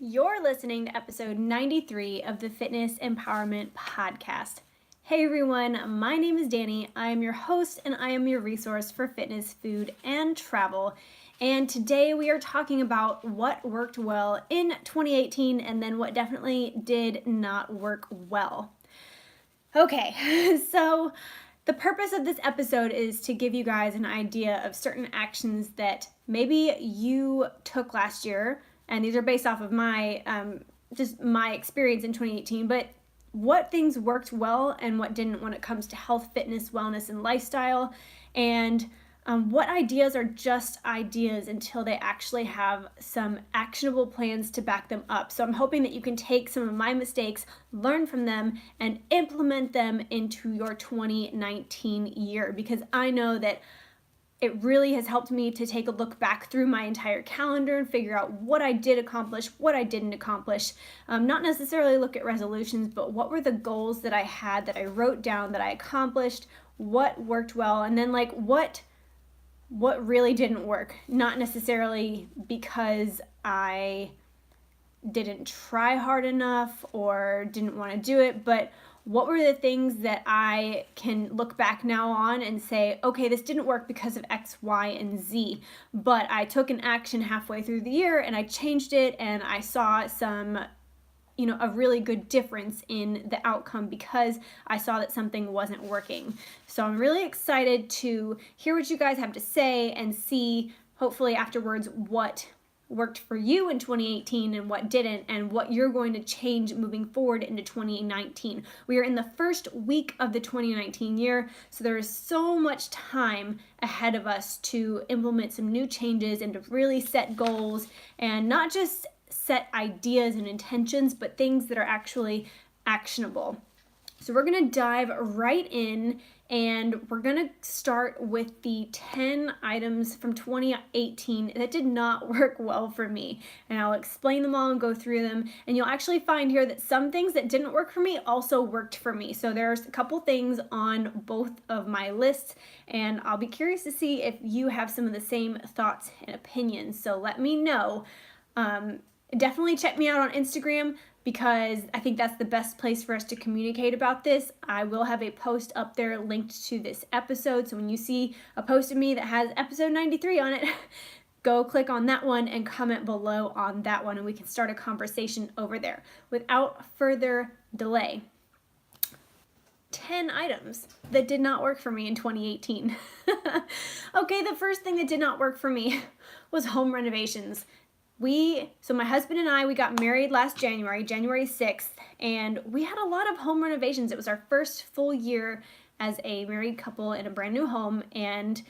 You're listening to episode 93 of the Fitness Empowerment Podcast. Hey everyone, my name is Danye. I am your host and I am your resource for fitness, food, and travel. And today we are talking about what worked well in 2018 and then what definitely did not work well. Okay, so the purpose of this episode is to give you guys an idea of certain actions that maybe you took last year, and these are based off of my just my experience in 2018, but what things worked well and what didn't when it comes to health, fitness, wellness, and lifestyle, and what ideas are just ideas until they actually have some actionable plans to back them up. So I'm hoping that you can take some of my mistakes, learn from them, and implement them into your 2019 year, because I know that it really has helped me to take a look back through my entire calendar and figure out what I did accomplish, what I didn't accomplish. Not necessarily look at resolutions, but what were the goals that I had that I wrote down that I accomplished, what worked well, and then what really didn't work. Not necessarily because I didn't try hard enough or didn't want to do it, but what were the things that I can look back now on and say, okay, this didn't work because of X, Y, and Z, but I took an action halfway through the year and I changed it and I saw a really good difference in the outcome because I saw that something wasn't working. So I'm really excited to hear what you guys have to say and see, hopefully afterwards, what worked for you in 2018 and what didn't, and what you're going to change moving forward into 2019. We are in the first week of the 2019 year, so there is so much time ahead of us to implement some new changes and to really set goals, and not just set ideas and intentions, but things that are actually actionable. So we're going to dive right in, and we're going to start with the 10 items from 2018 that did not work well for me. And I'll explain them all and go through them. And you'll actually find here that some things that didn't work for me also worked for me. So there's a couple things on both of my lists, and I'll be curious to see if you have some of the same thoughts and opinions. So let me know. Definitely check me out on Instagram, because I think that's the best place for us to communicate about this. I will have a post up there linked to this episode. So when you see a post of me that has episode 93 on it, go click on that one and comment below on that one, and we can start a conversation over there. Without further delay, 10 items that did not work for me in 2018. Okay, the first thing that did not work for me was home renovations. So my husband and I, we got married last January 6th, and we had a lot of home renovations. It was our first full year as a married couple in a brand new home, and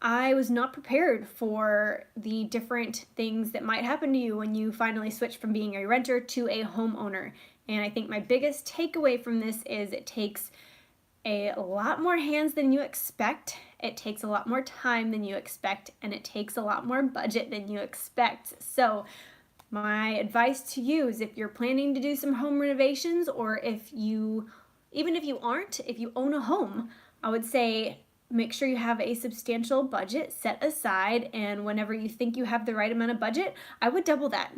I was not prepared for the different things that might happen to you when you finally switch from being a renter to a homeowner. And I think my biggest takeaway from this is it takes a lot more hands than you expect. It takes a lot more time than you expect, and it takes a lot more budget than you expect. So my advice to you is, if you're planning to do some home renovations, or even if you aren't, if you own a home, I would say make sure you have a substantial budget set aside, and whenever you think you have the right amount of budget, I would double that.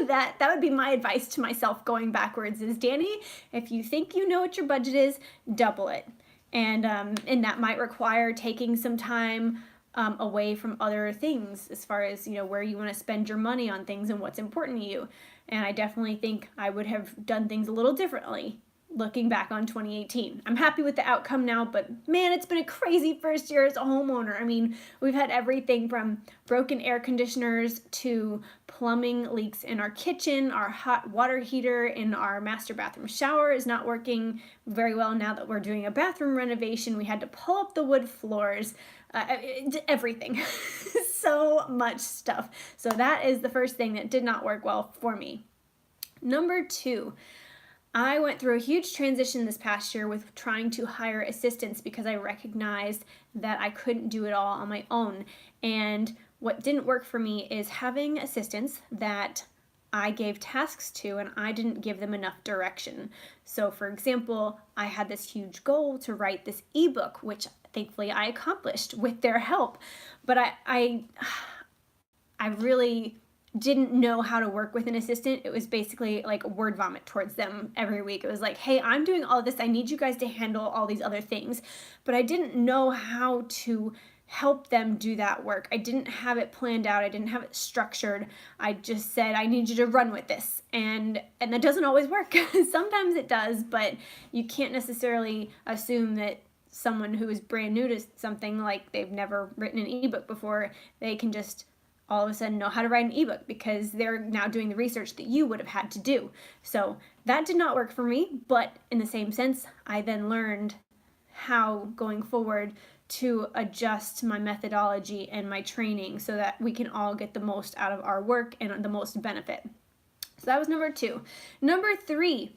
That would be my advice to myself going backwards, is, Danye, if you think you know what your budget is, double it. And that might require taking some time away from other things, as far as, where you want to spend your money on things and what's important to you. And I definitely think I would have done things a little differently looking back on 2018. I'm happy with the outcome now, but man, it's been a crazy first year as a homeowner. I mean, we've had everything from broken air conditioners to plumbing leaks in our kitchen. Our hot water heater in our master bathroom shower is not working very well now that we're doing a bathroom renovation. We had to pull up the wood floors, everything. So much stuff. So that is the first thing that did not work well for me. Number 2, I went through a huge transition this past year with trying to hire assistants, because I recognized that I couldn't do it all on my own. And what didn't work for me is having assistants that I gave tasks to and I didn't give them enough direction. So for example, I had this huge goal to write this ebook, which thankfully I accomplished with their help. But I really didn't know how to work with an assistant. It was basically like word vomit towards them every week. It was like, hey, I'm doing all this. I need you guys to handle all these other things. But I didn't know how to help them do that work. I didn't have it planned out. I didn't have it structured. I just said, I need you to run with this. And that doesn't always work. Sometimes it does, but you can't necessarily assume that someone who is brand new to something, like they've never written an ebook before, they can just all of a sudden know how to write an ebook, because they're now doing the research that you would have had to do. So that did not work for me, but in the same sense, I then learned how going forward to adjust my methodology and my training so that we can all get the most out of our work and the most benefit. So that was number 2. Number 3,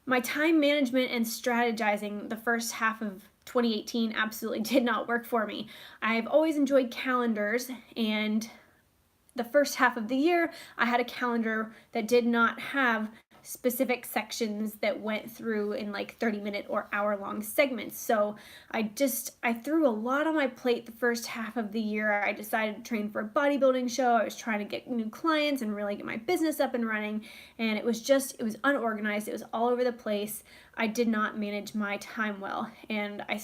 my time management and strategizing the first half of 2018 absolutely did not work for me. I've always enjoyed calendars, and the first half of the year, I had a calendar that did not have specific sections that went through in like 30-minute or hour-long segments. So I threw a lot on my plate the first half of the year. I decided to train for a bodybuilding show. I was trying to get new clients and really get my business up and running. And it was unorganized. It was all over the place. I did not manage my time well. And I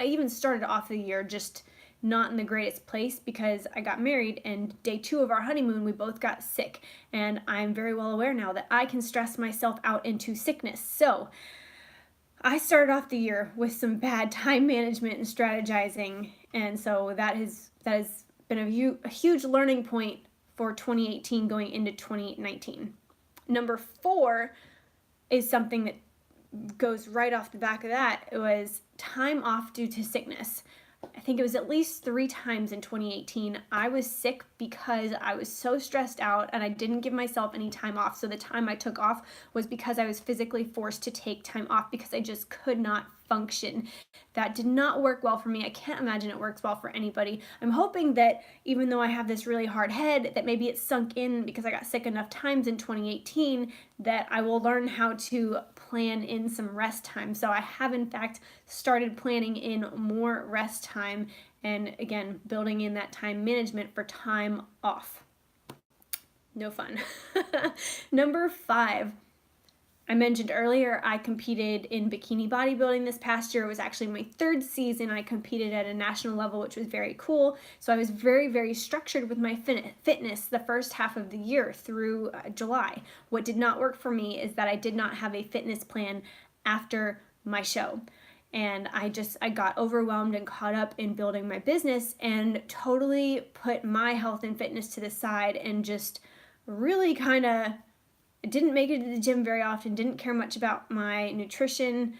even started off the year just not in the greatest place, because I got married, and day 2 of our honeymoon we both got sick, and I'm very well aware now that I can stress myself out into sickness. So I started off the year with some bad time management and strategizing, and so that has been a huge learning point for 2018 going into 2019. Number 4 is something that goes right off the back of that. It was time off due to sickness. I think it was at least 3 times in 2018 I was sick because I was so stressed out and I didn't give myself any time off. So the time I took off was because I was physically forced to take time off because I just could not function. That did not work well for me. I can't imagine it works well for anybody. I'm hoping that even though I have this really hard head, that maybe it sunk in because I got sick enough times in 2018 that I will learn how to plan in some rest time. So I have in fact started planning in more rest time, and again, building in that time management for time off. No fun. Number 5, I mentioned earlier, I competed in bikini bodybuilding this past year. It was actually my 3rd season. I competed at a national level, which was very cool. So I was very, very structured with my fitness the first half of the year through July. What did not work for me is that I did not have a fitness plan after my show. And I got overwhelmed and caught up in building my business and totally put my health and fitness to the side, and just really kind of didn't make it to the gym very often, didn't care much about my nutrition,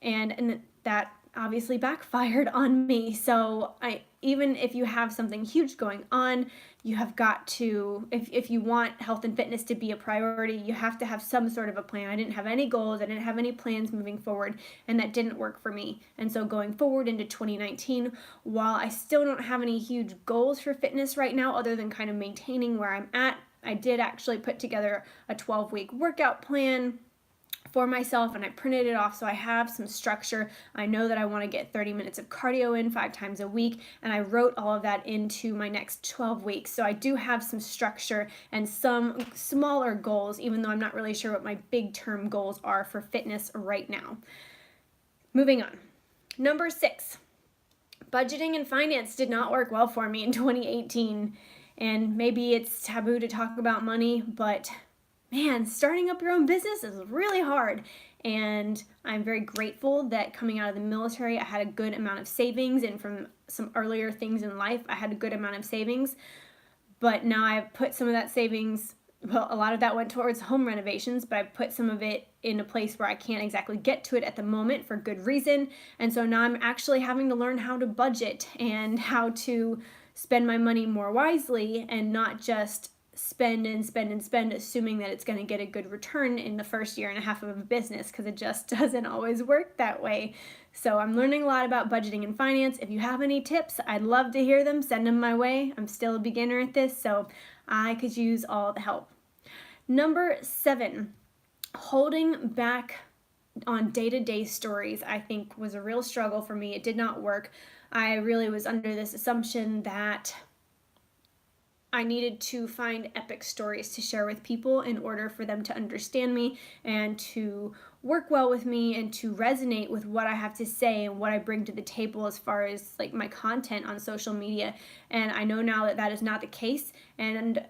and that obviously backfired on me. So even if you have something huge going on, you have got to, if you want health and fitness to be a priority, you have to have some sort of a plan. I didn't have any goals. I didn't have any plans moving forward, and that didn't work for me. And so going forward into 2019, while I still don't have any huge goals for fitness right now, other than kind of maintaining where I'm at, I did actually put together a 12-week workout plan for myself, and I printed it off so I have some structure. I know that I want to get 30 minutes of cardio in 5 times a week, and I wrote all of that into my next 12 weeks. So I do have some structure and some smaller goals, even though I'm not really sure what my big term goals are for fitness right now. Moving on. Number 6, budgeting and finance did not work well for me in 2018. And maybe it's taboo to talk about money, but man, starting up your own business is really hard. And I'm very grateful that coming out of the military, I had a good amount of savings, and from some earlier things in life, I had a good amount of savings. But now I've put some of that savings, well, a lot of that went towards home renovations, but I've put some of it in a place where I can't exactly get to it at the moment for good reason. And so now I'm actually having to learn how to budget and how to spend my money more wisely, and not just spend and spend and spend, assuming that it's going to get a good return in the first year and a half of a business, because it just doesn't always work that way. So I'm learning a lot about budgeting and finance. If you have any tips, I'd love to hear them. Send them my way. I'm still a beginner at this, so I could use all the help. Number 7, holding back on day-to-day stories, I think was a real struggle for me. It did not work. I really was under this assumption that I needed to find epic stories to share with people in order for them to understand me and to work well with me and to resonate with what I have to say and what I bring to the table as far as like my content on social media. And I know now that that is not the case, and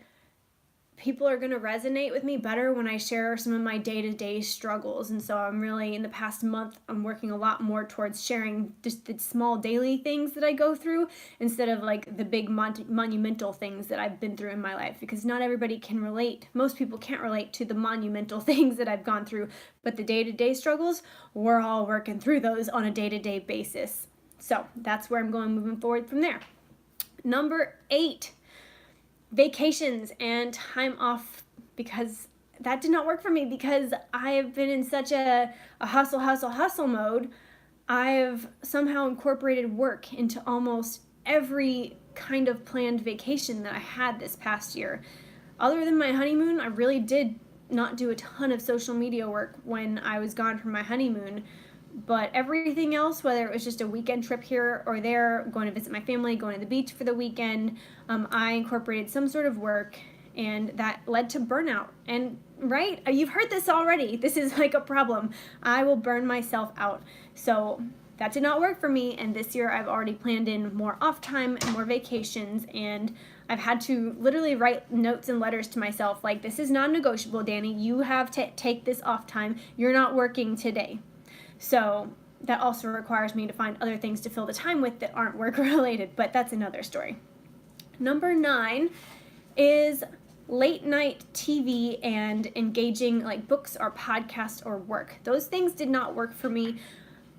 people are going to resonate with me better when I share some of my day-to-day struggles. And so I'm really, in the past month, I'm working a lot more towards sharing just the small daily things that I go through instead of like the big monumental things that I've been through in my life, because not everybody can relate. Most people can't relate to the monumental things that I've gone through, but the day-to-day struggles, we're all working through those on a day-to-day basis. So that's where I'm going moving forward from there. Number 8, vacations and time off, because that did not work for me because I have been in such a hustle mode. I've somehow incorporated work into almost every kind of planned vacation that I had this past year. Other than my honeymoon, I really did not do a ton of social media work when I was gone from my honeymoon. But everything else, whether it was just a weekend trip here or there, going to visit my family, going to the beach for the weekend, I incorporated some sort of work, and that led to burnout. And right, you've heard this already. This is like a problem. I will burn myself out. So that did not work for me, and this year I've already planned in more off time and more vacations, and I've had to literally write notes and letters to myself like, this is non-negotiable, Danny. You have to take this off time. You're not working today. So that also requires me to find other things to fill the time with that aren't work related, but that's another story. Number 9 is late night TV and engaging like books or podcasts or work. Those things did not work for me.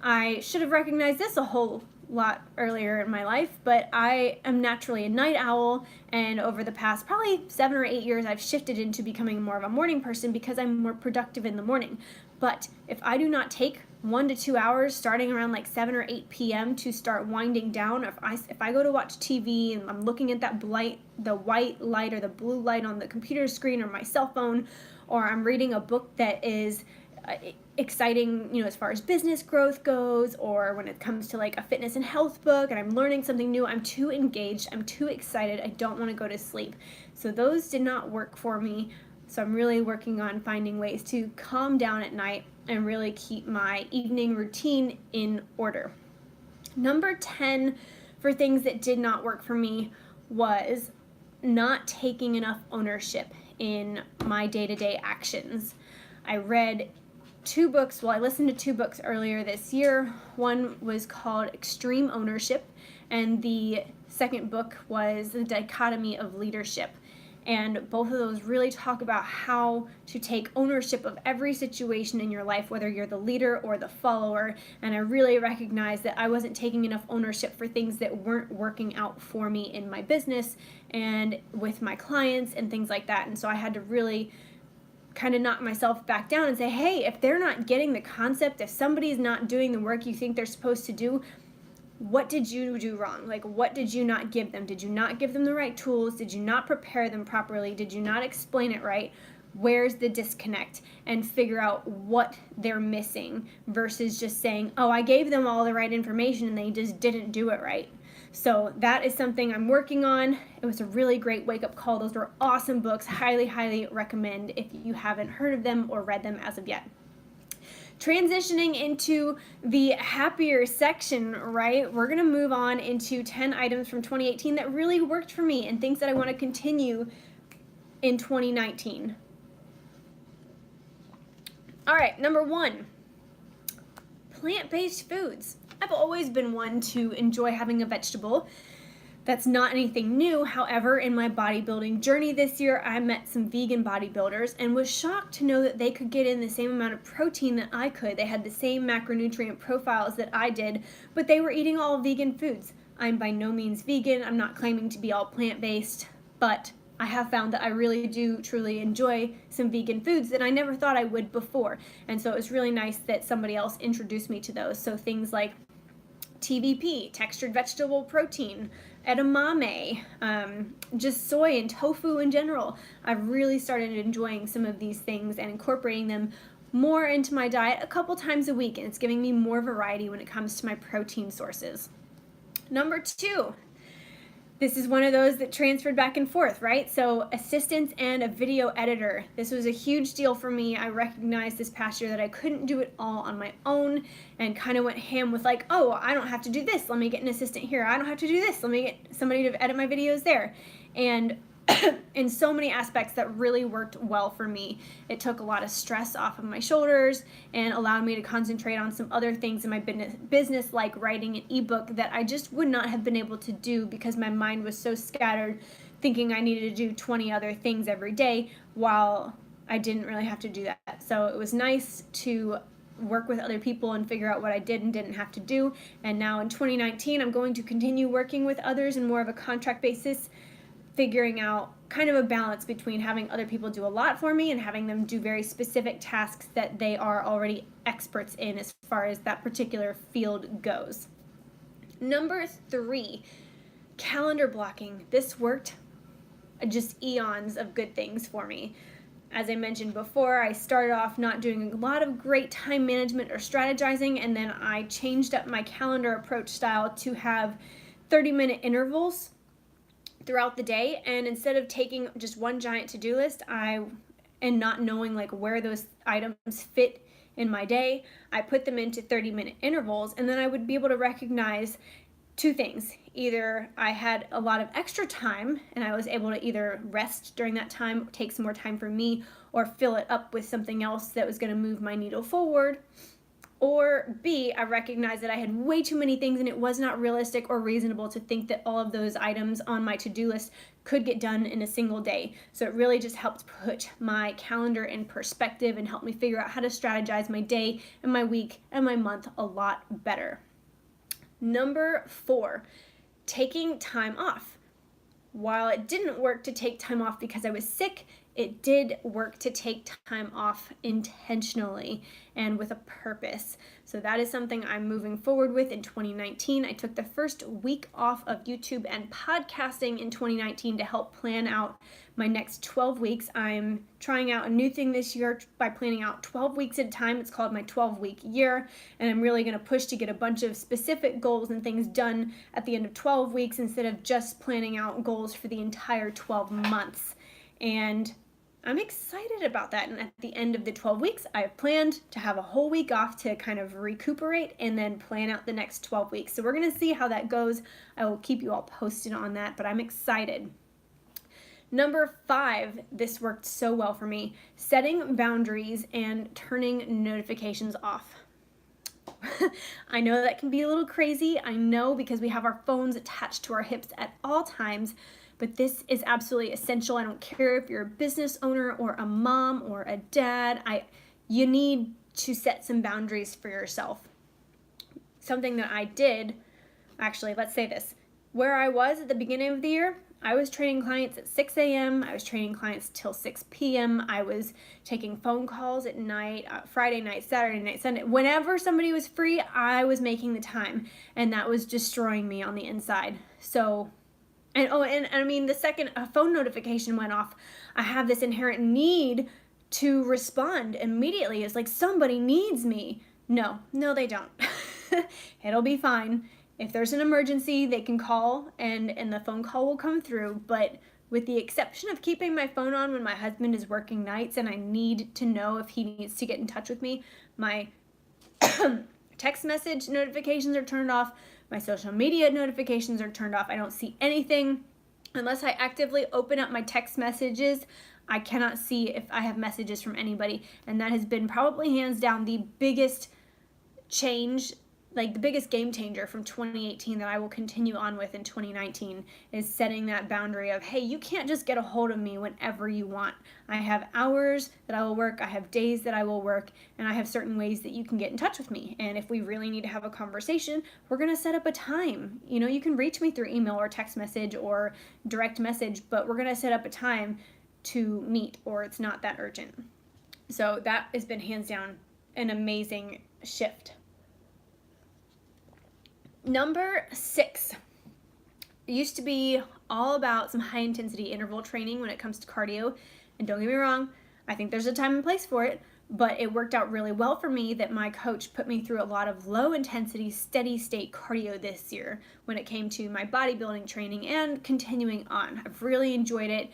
I should have recognized this a whole lot earlier in my life, but I am naturally a night owl, and over the past probably 7 or 8 years I've shifted into becoming more of a morning person because I'm more productive in the morning. But if I do not take 1 to 2 hours starting around like 7 or 8 p.m. to start winding down, if I go to watch TV and I'm looking at that the white light or the blue light on the computer screen or my cell phone, or I'm reading a book that is exciting, as far as business growth goes, or when it comes to like a fitness and health book and I'm learning something new, I'm too engaged, I'm too excited, I don't want to go to sleep. So those did not work for me. So I'm really working on finding ways to calm down at night and really keep my evening routine in order. Number 10 for things that did not work for me was not taking enough ownership in my day-to-day actions. I read 2 books, I listened to 2 books earlier this year. One was called Extreme Ownership, and the second book was The Dichotomy of Leadership. And both of those really talk about how to take ownership of every situation in your life, whether you're the leader or the follower. And I really recognized that I wasn't taking enough ownership for things that weren't working out for me in my business and with my clients and things like that. And so I had to really kind of knock myself back down and say, hey, if they're not getting the concept, if somebody's not doing the work you think they're supposed to do, what did you do wrong? Like, what did you not give them? Did you not give them the right tools? Did you not prepare them properly? Did you not explain it right? Where's the disconnect? And figure out what they're missing versus just saying, oh, I gave them all the right information and they just didn't do it right. So that is something I'm working on. It was a really great wake-up call. Those were awesome books. Highly, highly recommend if you haven't heard of them or read them as of yet. Transitioning into the happier section, right? We're going to move on into 10 items from 2018 that really worked for me and things that I want to continue in 2019. All right, number 1, plant-based foods. I've always been one to enjoy having a vegetable. That's not anything new. However, in my bodybuilding journey this year, I met some vegan bodybuilders and was shocked to know that they could get in the same amount of protein that I could. They had the same macronutrient profiles that I did, but they were eating all vegan foods. I'm by no means vegan. I'm not claiming to be all plant-based, but I have found that I really do truly enjoy some vegan foods that I never thought I would before. And so it was really nice that somebody else introduced me to those. So things like TVP, textured vegetable protein, edamame, just soy and tofu in general. I've really started enjoying some of these things and incorporating them more into my diet a couple times a week, and it's giving me more variety when it comes to my protein sources. Number 2, This is one of those that transferred back and forth, right? So assistants and a video editor. This was a huge deal for me. I recognized this past year that I couldn't do it all on my own and kind of went ham with like, oh, I don't have to do this. Let me get an assistant here. I don't have to do this. Let me get somebody to edit my videos there. And in so many aspects that really worked well for me. It took a lot of stress off of my shoulders and allowed me to concentrate on some other things in my business like writing an ebook that I just would not have been able to do because my mind was so scattered thinking I needed to do 20 other things every day while I didn't really have to do that. So it was nice to work with other people and figure out what I did and didn't have to do. And now in 2019, I'm going to continue working with others in more of a contract basis, figuring out kind of a balance between having other people do a lot for me and having them do very specific tasks that they are already experts in as far as that particular field goes. Number 3, calendar blocking. This worked just eons of good things for me. As I mentioned before, I started off not doing a lot of great time management or strategizing, and then I changed up my calendar approach style to have 30-minute intervals throughout the day, and instead of taking just one giant to-do list and not knowing like where those items fit in my day, I put them into 30-minute intervals, and then I would be able to recognize 2 things. Either I had a lot of extra time and I was able to either rest during that time, take some more time for me, or fill it up with something else that was going to move my needle forward. Or B, I recognized that I had way too many things and it was not realistic or reasonable to think that all of those items on my to-do list could get done in a single day. So it really just helped put my calendar in perspective and helped me figure out how to strategize my day and my week and my month a lot better. Number 4, taking time off. While it didn't work to take time off because I was sick, it did work to take time off intentionally and with a purpose. So that is something I'm moving forward with in 2019. I took the first week off of YouTube and podcasting in 2019 to help plan out my next 12 weeks. I'm trying out a new thing this year by planning out 12 weeks at a time. It's called my 12-week year, and I'm really going to push to get a bunch of specific goals and things done at the end of 12 weeks instead of just planning out goals for the entire 12 months. And I'm excited about that. And at the end of the 12 weeks, I have planned to have a whole week off to kind of recuperate and then plan out the next 12 weeks. So we're going to see how that goes. I will keep you all posted on that, but I'm excited. Number 5, this worked so well for me, setting boundaries and turning notifications off. I know that can be a little crazy. I know, because we have our phones attached to our hips at all times, but this is absolutely essential. I don't care if you're a business owner or a mom or a dad. You need to set some boundaries for yourself. Something that I did, actually, let's say this. Where I was at the beginning of the year, I was training clients at 6 a.m. I was training clients till 6 p.m. I was taking phone calls at night, Friday night, Saturday night, Sunday. Whenever somebody was free, I was making the time, and that was destroying me on the inside. So, and I mean, the second a phone notification went off, I have this inherent need to respond immediately. It's like, somebody needs me. No, they don't. It'll be fine. If there's an emergency, they can call and the phone call will come through. But with the exception of keeping my phone on when my husband is working nights and I need to know if he needs to get in touch with me, my text message notifications are turned off. My social media notifications are turned off. I don't see anything unless I actively open up my text messages. I cannot see if I have messages from anybody. And that has been probably hands down the biggest change, like the biggest game changer from 2018 that I will continue on with in 2019, is setting that boundary of, hey, you can't just get a hold of me whenever you want. I have hours that I will work, I have days that I will work, and I have certain ways that you can get in touch with me. And if we really need to have a conversation, we're going to set up a time. You know, you can reach me through email or text message or direct message, but we're going to set up a time to meet, or it's not that urgent. So that has been hands down an amazing shift. Number 6, it used to be all about some high intensity interval training when it comes to cardio. And don't get me wrong, I think there's a time and place for it, but it worked out really well for me that my coach put me through a lot of low intensity, steady state cardio this year when it came to my bodybuilding training and continuing on. I've really enjoyed it.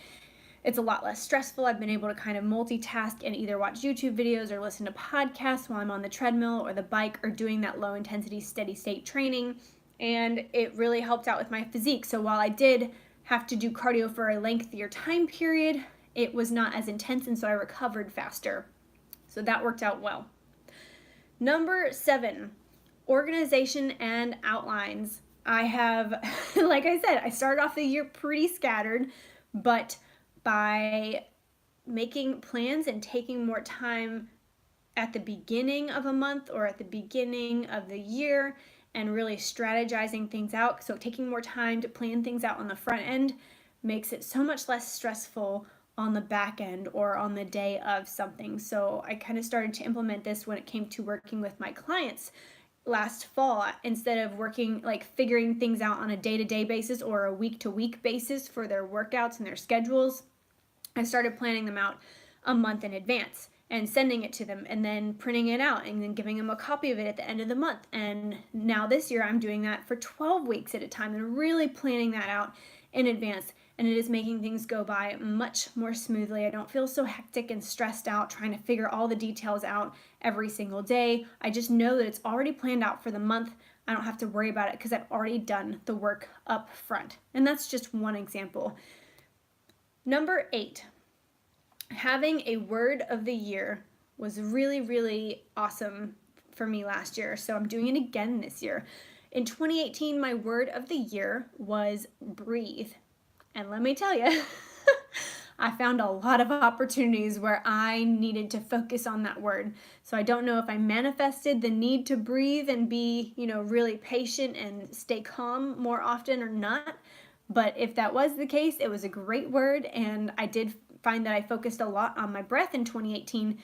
It's a lot less stressful. I've been able to kind of multitask and either watch YouTube videos or listen to podcasts while I'm on the treadmill or the bike or doing that low intensity, steady state training. And it really helped out with my physique. So while I did have to do cardio for a lengthier time period, it was not as intense, and so I recovered faster. So that worked out well. Number 7, organization and outlines. I have, like I said, I started off the year pretty scattered, but by making plans and taking more time at the beginning of a month or at the beginning of the year and really strategizing things out, so taking more time to plan things out on the front end makes it so much less stressful on the back end or on the day of something. So I kind of started to implement this when it came to working with my clients last fall. Instead of working, like figuring things out on a day-to-day basis or a week-to-week basis for their workouts and their schedules, I started planning them out a month in advance and sending it to them and then printing it out and then giving them a copy of it at the end of the month. And now this year I'm doing that for 12 weeks at a time and really planning that out in advance. And it is making things go by much more smoothly. I don't feel so hectic and stressed out trying to figure all the details out every single day. I just know that it's already planned out for the month. I don't have to worry about it because I've already done the work up front. And that's just one example. Number 8, having a word of the year was really, really awesome for me last year. So I'm doing it again this year. In 2018, my word of the year was breathe. And let me tell you, I found a lot of opportunities where I needed to focus on that word. So I don't know if I manifested the need to breathe and be, really patient and stay calm more often or not. But if that was the case, it was a great word, and I did find that I focused a lot on my breath in 2018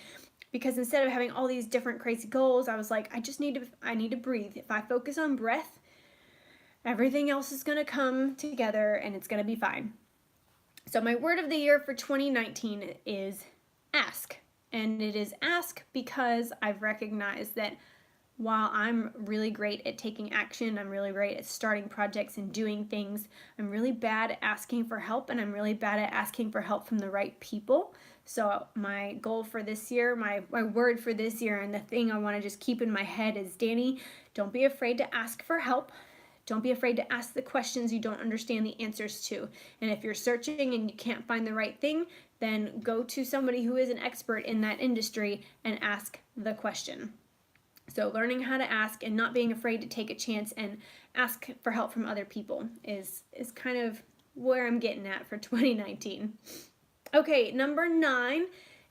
because instead of having all these different crazy goals, I was like, I need to breathe. If I focus on breath, everything else is going to come together and it's going to be fine. So my word of the year for 2019 is ask. And it is ask because I've recognized that while I'm really great at taking action, I'm really great at starting projects and doing things, I'm really bad at asking for help, and I'm really bad at asking for help from the right people. So my goal for this year, my word for this year, and the thing I want to just keep in my head is, Danye, don't be afraid to ask for help. Don't be afraid to ask the questions you don't understand the answers to. And if you're searching and you can't find the right thing, then go to somebody who is an expert in that industry and ask the question. So learning how to ask and not being afraid to take a chance and ask for help from other people is kind of where I'm getting at for 2019. Okay, number 9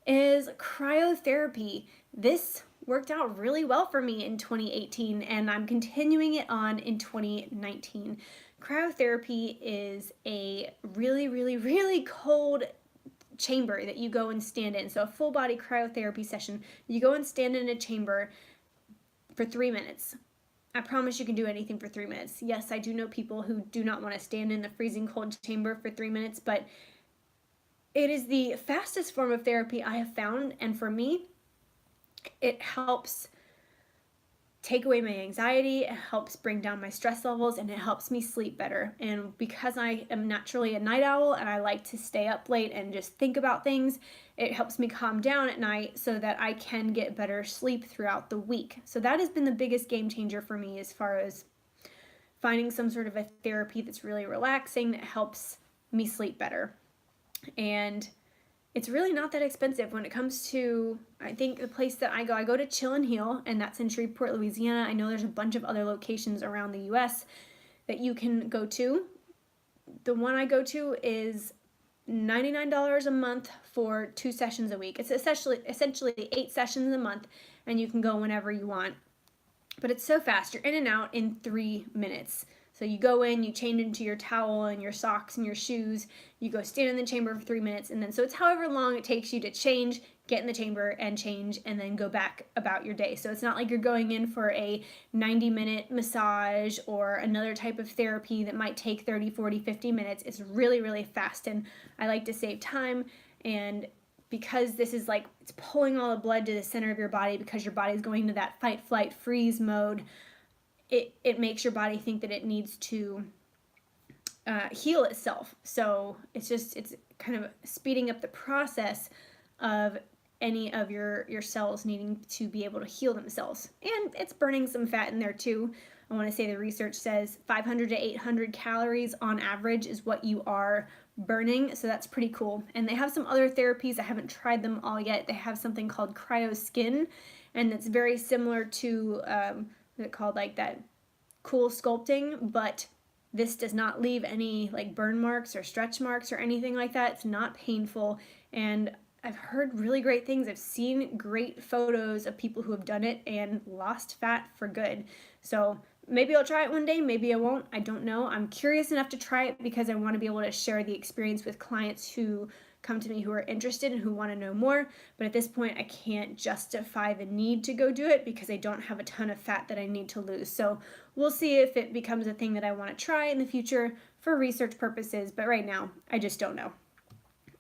is cryotherapy. This worked out really well for me in 2018, and I'm continuing it on in 2019. Cryotherapy is a really, really, really cold chamber that you go and stand in. So a full body cryotherapy session, you go and stand in a chamber for 3 minutes. I promise you can do anything for 3 minutes. Yes, I do know people who do not want to stand in a freezing cold chamber for 3 minutes, but it is the fastest form of therapy I have found, and for me, it helps take away my anxiety, it helps bring down my stress levels, and it helps me sleep better. And because I am naturally a night owl and I like to stay up late and just think about things, it helps me calm down at night so that I can get better sleep throughout the week. So that has been the biggest game changer for me as far as finding some sort of a therapy that's really relaxing that helps me sleep better. And it's really not that expensive when it comes to, I think the place that I go to Chill and Heal, and that's in Shreveport, Louisiana. I know there's a bunch of other locations around the U.S. that you can go to. The one I go to is $99 a month for 2 sessions a week. It's essentially 8 sessions a month, and you can go whenever you want. But it's so fast. You're in and out in 3 minutes. So you go in, you change into your towel and your socks and your shoes, you go stand in the chamber for 3 minutes, and then so it's however long it takes you to change, get in the chamber and change, and then go back about your day. So it's not like you're going in for a 90-minute massage or another type of therapy that might take 30, 40, 50 minutes. It's really, really fast, and I like to save time and because this is like, it's pulling all the blood to the center of your body because your body's going to that fight, flight, freeze mode. It makes your body think that it needs to heal itself. So it's kind of speeding up the process of any of your cells needing to be able to heal themselves. And it's burning some fat in there too. I want to say the research says 500 to 800 calories on average is what you are burning, so that's pretty cool. And they have some other therapies. I haven't tried them all yet. They have something called cryo skin, and it's very similar to what's it called, like that cool sculpting, but this does not leave any like burn marks or stretch marks or anything like that. It's not painful, and I've heard really great things. I've seen great photos of people who have done it and lost fat for good. So maybe I'll try it one day, maybe I won't, I don't know. I'm curious enough to try it because I want to be able to share the experience with clients who come to me who are interested and who want to know more. But at this point, I can't justify the need to go do it because I don't have a ton of fat that I need to lose. So we'll see if it becomes a thing that I want to try in the future for research purposes. But right now, I just don't know.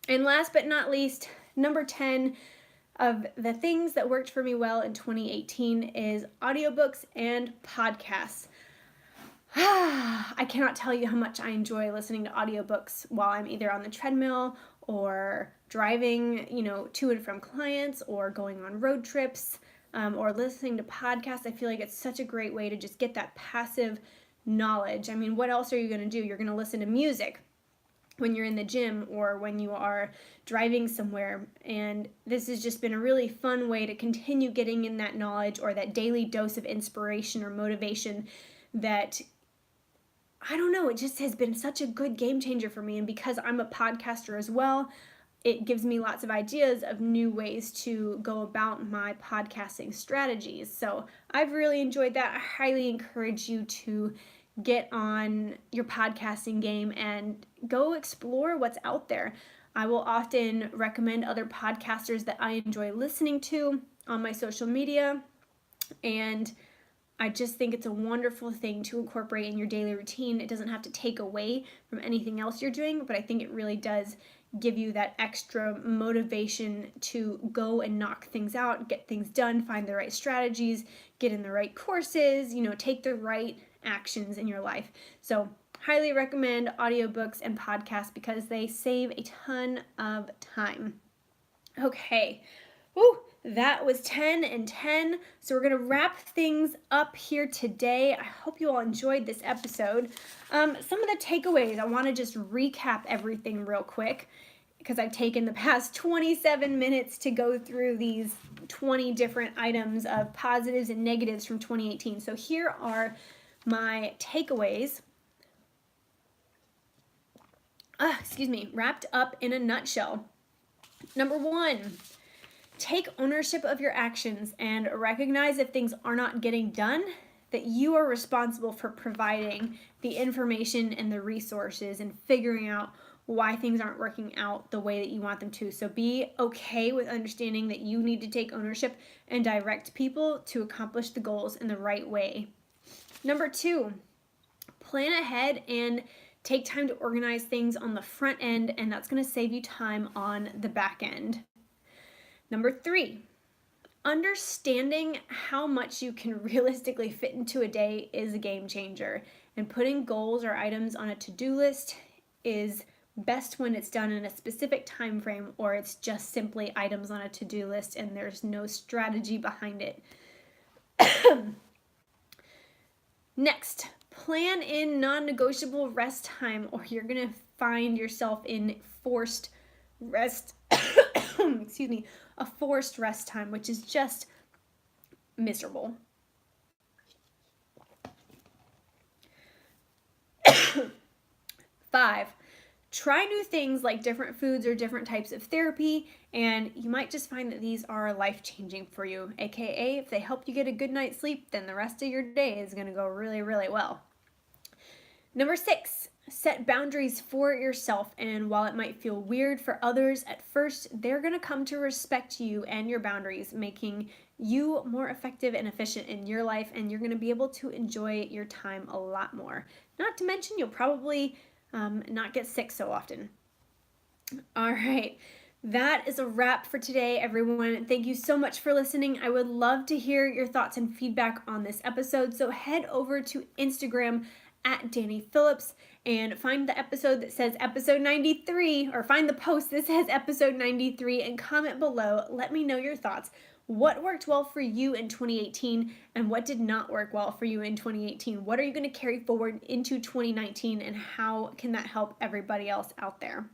And last but not least, number 10 of the things that worked for me well in 2018 is audiobooks and podcasts. I cannot tell you how much I enjoy listening to audiobooks while I'm either on the treadmill or driving, to and from clients, or going on road trips, or listening to podcasts. I feel like it's such a great way to just get that passive knowledge. I mean, what else are you going to do? You're going to listen to music when you're in the gym or when you are driving somewhere. And this has just been a really fun way to continue getting in that knowledge or that daily dose of inspiration or motivation that, I don't know, it just has been such a good game changer for me. And because I'm a podcaster as well, it gives me lots of ideas of new ways to go about my podcasting strategies. So I've really enjoyed that. I highly encourage you to get on your podcasting game and go explore what's out there. I will often recommend other podcasters that I enjoy listening to on my social media, and I just think it's a wonderful thing to incorporate in your daily routine. It doesn't have to take away from anything else you're doing, but I think it really does give you that extra motivation to go and knock things out, get things done, find the right strategies, get in the right courses, take the right actions in your life. So highly recommend audiobooks and podcasts because they save a ton of time. Okay. Woo, that was 10 and 10. So we're going to wrap things up here today. I hope you all enjoyed this episode. Some of the takeaways, I want to just recap everything real quick because I've taken the past 27 minutes to go through these 20 different items of positives and negatives from 2018. So here are my takeaways, wrapped up in a nutshell. Number 1, take ownership of your actions and recognize if things are not getting done, that you are responsible for providing the information and the resources and figuring out why things aren't working out the way that you want them to. So be okay with understanding that you need to take ownership and direct people to accomplish the goals in the right way. Number 2, plan ahead and take time to organize things on the front end, and that's going to save you time on the back end. Number 3, understanding how much you can realistically fit into a day is a game changer, and putting goals or items on a to-do list is best when it's done in a specific time frame, or it's just simply items on a to-do list and there's no strategy behind it. Next, plan in non-negotiable rest time, or you're going to find yourself in forced rest, a forced rest time, which is just miserable. 5, try new things like different foods or different types of therapy, and you might just find that these are life-changing for you, aka if they help you get a good night's sleep, then the rest of your day is going to go really, really well. Number 6, set boundaries for yourself, and while it might feel weird for others at first, they're going to come to respect you and your boundaries, making you more effective and efficient in your life, and you're going to be able to enjoy your time a lot more. Not to mention, you'll probably not get sick so often. All right. That is a wrap for today, everyone. Thank you so much for listening. I would love to hear your thoughts and feedback on this episode. So head over to Instagram at Danye Phillips and find the episode that says episode 93, or find the post that says episode 93 and comment below. Let me know your thoughts. What worked well for you in 2018 and what did not work well for you in 2018? What are you going to carry forward into 2019 and how can that help everybody else out there?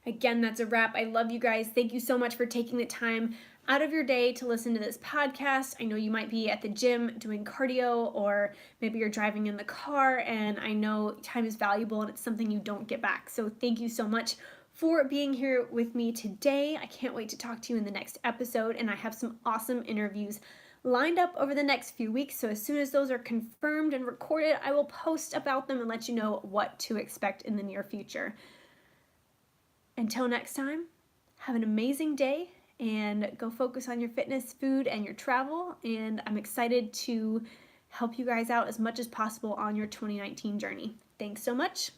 Again, that's a wrap. I love you guys. Thank you so much for taking the time out of your day to listen to this podcast. I know you might be at the gym doing cardio, or maybe you're driving in the car, and I know time is valuable and it's something you don't get back. So thank you so much for being here with me today. I can't wait to talk to you in the next episode, and I have some awesome interviews lined up over the next few weeks. So as soon as those are confirmed and recorded, I will post about them and let you know what to expect in the near future. Until next time, have an amazing day and go focus on your fitness, food, and your travel. And I'm excited to help you guys out as much as possible on your 2019 journey. Thanks so much.